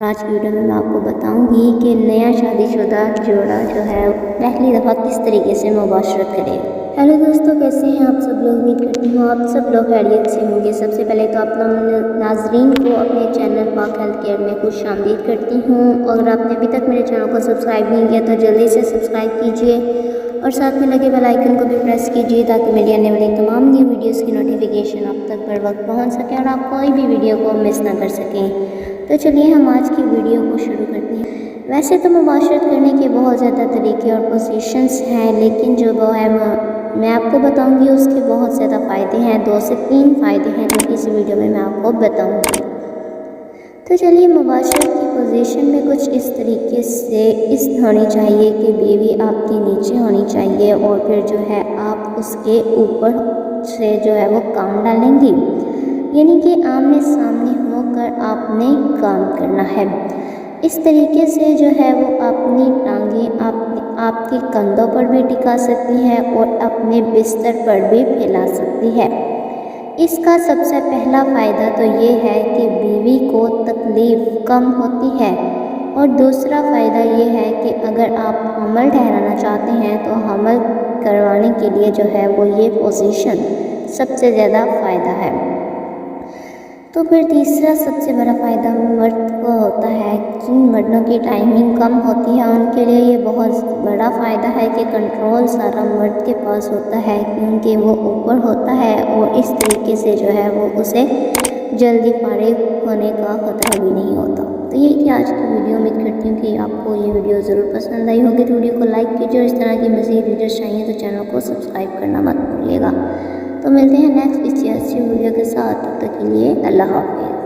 آج کی ویڈیو میں میں آپ کو بتاؤں گی کہ نیا شادی شدہ جوڑا جو ہے پہلی دفعہ کس طریقے سے مباشرت کرے۔ ہیلو دوستو، کیسے ہیں آپ سب لوگ؟ امید کرتی ہوں آپ سب لوگ خیریت سے ہوں گے۔ سب سے پہلے تو آپ ناظرین کو اپنے چینل پاک ہیلتھ کیئر میں خوش آمدید کرتی ہوں، اور اگر آپ نے ابھی تک میرے چینل کو سبسکرائب نہیں کیا تو جلدی سے سبسکرائب کیجیے اور ساتھ میں لگے بیل آئیکن کو بھی پریس کیجیے تاکہ میری آنے والی تمام نیو ویڈیوز کی نوٹیفیکیشن آپ تک بر وقت پہنچ سکے اور آپ کوئی بھی ویڈیو کو مس نہ کر سکیں۔ تو چلیے ہم آج کی ویڈیو کو شروع کرتے ہیں۔ ویسے تو مباشرت کرنے کے بہت زیادہ طریقے اور پوزیشنز ہیں، لیکن جو وہ ہے میں آپ کو بتاؤں گی اس کے بہت زیادہ فائدے ہیں۔ 2 سے 3 فائدے ہیں جو اس ویڈیو میں آپ کو بتاؤں گی۔ تو چلیے، مباشرت کی پوزیشن میں کچھ اس طریقے سے ہونی چاہیے کہ بیوی آپ کے نیچے ہونی چاہیے، اور پھر جو ہے آپ اس کے اوپر سے جو ہے وہ کام ڈالیں گی، یعنی کہ آمنے سامنے ہو کر آپ نے کام کرنا ہے۔ اس طریقے سے جو ہے وہ اپنی ٹانگیں آپ کے کندھوں پر بھی ٹکا سکتی ہے اور اپنے بستر پر بھی پھیلا سکتی ہے۔ اس کا سب سے پہلا فائدہ تو یہ ہے کہ بیوی کو تکلیف کم ہوتی ہے، اور دوسرا فائدہ یہ ہے کہ اگر آپ حمل ٹھہرانا چاہتے ہیں تو حمل کروانے کے لیے جو ہے وہ یہ پوزیشن سب سے زیادہ فائدہ ہے۔ تو پھر تیسرا سب سے بڑا فائدہ مرد کو ہوتا ہے۔ جن مردوں کی ٹائمنگ کم ہوتی ہے ان کے لیے یہ بہت بڑا فائدہ ہے کہ کنٹرول سارا مرد کے پاس ہوتا ہے، کیونکہ وہ اوپر ہوتا ہے اور اس طریقے سے جو ہے وہ اسے جلدی فارغ ہونے کا خطرہ بھی نہیں ہوتا۔ تو یہ تھی آج کی ویڈیو۔ امید کرتی ہوں کہ آپ کو یہ ویڈیو ضرور پسند آئی ہوگی۔ تو ویڈیو کو لائک کیجیے، اور اس طرح کی مزید ویڈیوز چاہیے تو چینل کو سبسکرائب کرنا مت بھولیے گا۔ تو ملتے ہیں نیکسٹ اچھی ویڈیو کے ساتھ، تب تک کے لیے اللہ حافظ۔